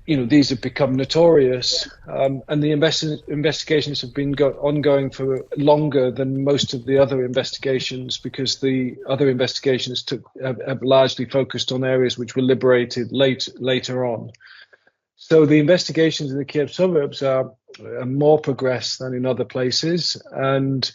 these have become notorious, and the investigations have been ongoing for longer than most of the other investigations, because the other investigations have largely focused on areas which were liberated later on. So the investigations in the Kiev suburbs are more progressed than in other places, and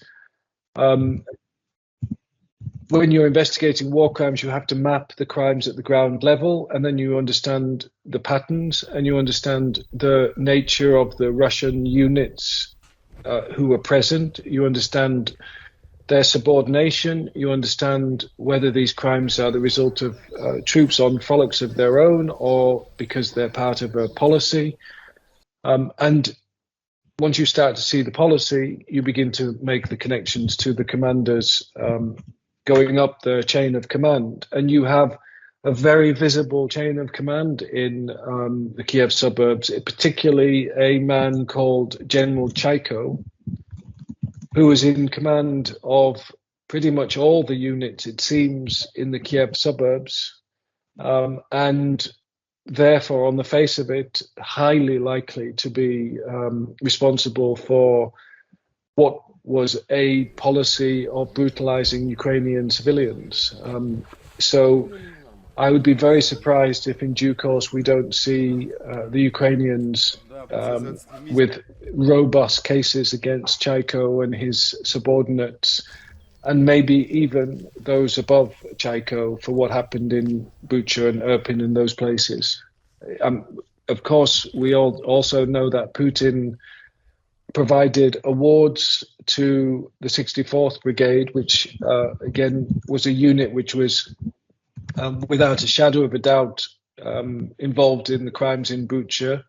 when you're investigating war crimes, you have to map the crimes at the ground level, and then you understand the patterns, and you understand the nature of the Russian units who were present. You understand their subordination. You understand whether these crimes are the result of troops on frolics of their own, or because they're part of a policy. And once you start to see the policy, you begin to make the connections to the commanders going up the chain of command, and you have a very visible chain of command in the Kiev suburbs, particularly a man called General Chaiko, who was in command of pretty much all the units, it seems, in the Kiev suburbs, and therefore, on the face of it, highly likely to be responsible for what was a policy of brutalizing Ukrainian civilians. So I would be very surprised if in due course we don't see the Ukrainians with robust cases against Chaiko and his subordinates, and maybe even those above Chaiko, for what happened in Bucha and Irpin and those places. Of course, we all also know that Putin provided awards to the 64th Brigade, which again was a unit which was without a shadow of a doubt involved in the crimes in Bucha.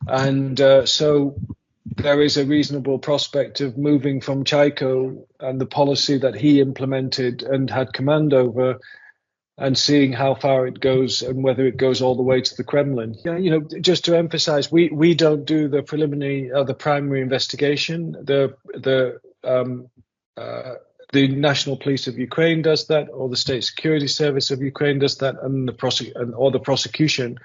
And so there is a reasonable prospect of moving from Chaiko and the policy that he implemented and had command over, and seeing how far it goes and whether it goes all the way to the Kremlin. Just to emphasize, we don't do the preliminary, the primary investigation. The National Police of Ukraine does that, or the State Security Service of Ukraine does that, and the prosecution.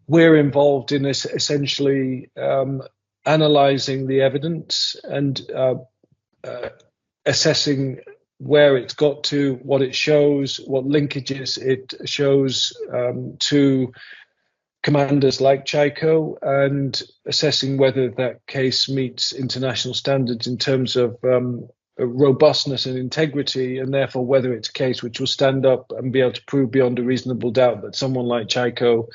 We're involved in this, essentially analyzing the evidence and assessing where it's got to, what it shows, what linkages it shows to commanders like Chaiko, and assessing whether that case meets international standards in terms of robustness and integrity, and therefore whether it's a case which will stand up and be able to prove beyond a reasonable doubt that someone like Chaiko,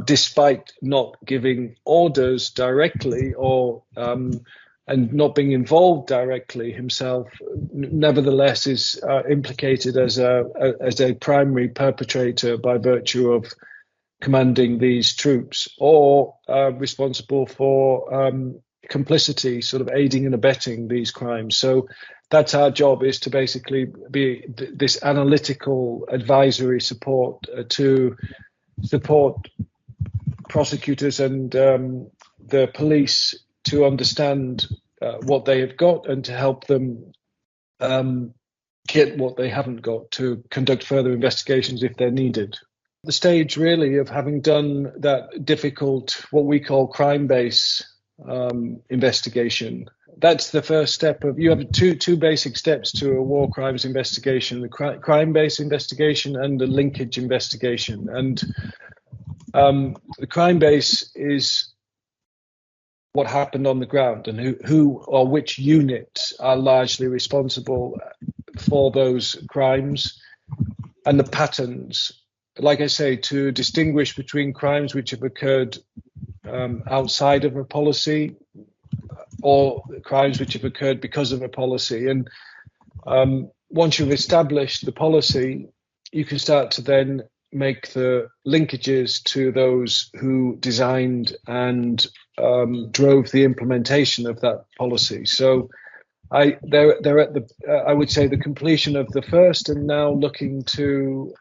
despite not giving orders directly or and not being involved directly himself, nevertheless is implicated as a primary perpetrator by virtue of commanding these troops, or responsible for complicity, sort of aiding and abetting these crimes. So that's our job, is to basically be this analytical advisory support to support prosecutors and the police to understand what they have got, and to help them get what they haven't got, to conduct further investigations if they're needed. The stage really of having done that difficult, what we call crime-based investigation, that's the first step of, you have two basic steps to a war crimes investigation: the crime-based investigation and the linkage investigation. And the crime base is what happened on the ground, and who or which units are largely responsible for those crimes, and the patterns. Like I say, to distinguish between crimes which have occurred outside of a policy, or crimes which have occurred because of a policy. And once you've established the policy, you can start to then make the linkages to those who designed and drove the implementation of that policy. So they're at the I would say the completion of the first, and now looking to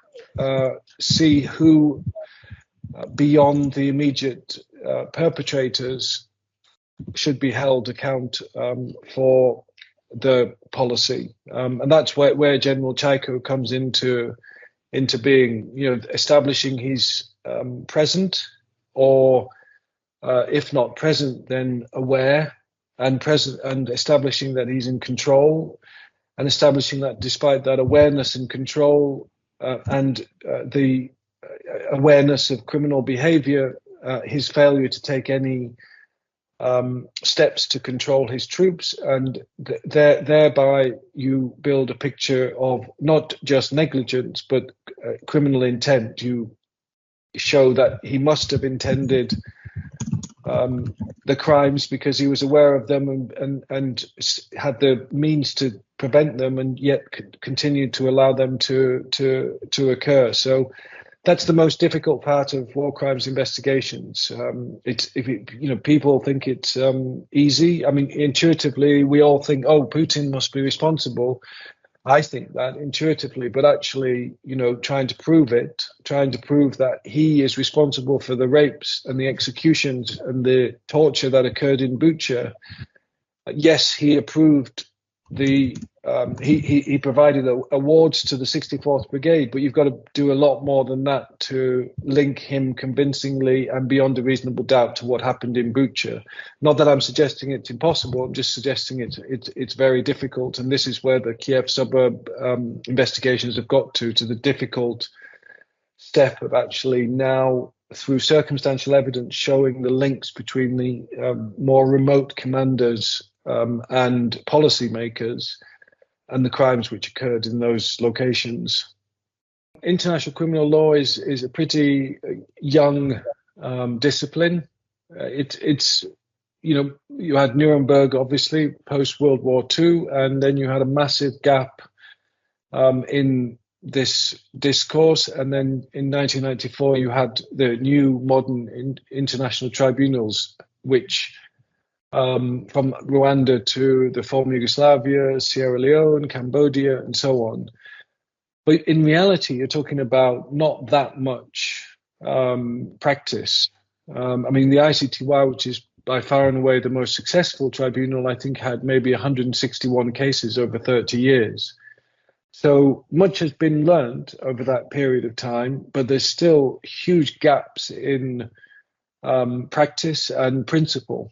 see who beyond the immediate perpetrators should be held account for the policy, and that's where General Chaiko comes into being. Establishing he's present, or if not present, then aware and present, and establishing that he's in control, and establishing that despite that awareness and control and the awareness of criminal behavior, his failure to take any steps to control his troops, and thereby you build a picture of not just negligence but criminal intent. You show that he must have intended the crimes because he was aware of them and had the means to prevent them, and yet continued to allow them to occur. So that's the most difficult part of war crimes investigations. People think it's easy. I mean, intuitively, we all think, oh, Putin must be responsible. I think that intuitively, but actually, trying to prove that he is responsible for the rapes and the executions and the torture that occurred in Bucha. Yes, he approved he provided awards to the 64th Brigade, but you've got to do a lot more than that to link him convincingly and beyond a reasonable doubt to what happened in Bucha. Not that I'm suggesting it's impossible, I'm just suggesting it's very difficult, and this is where the Kiev suburb investigations have got to the difficult step of actually now, through circumstantial evidence, showing the links between the more remote commanders and policymakers and the crimes which occurred in those locations. International criminal law is a pretty young discipline. You had Nuremberg, obviously, post World War II, and then you had a massive gap in this discourse. And then in 1994, you had the new modern international tribunals, which from Rwanda to the former Yugoslavia, Sierra Leone, Cambodia, and so on. But in reality, you're talking about not that much practice. The ICTY, which is by far and away the most successful tribunal, I think had maybe 161 cases over 30 years. So much has been learned over that period of time, but there's still huge gaps in practice and principle.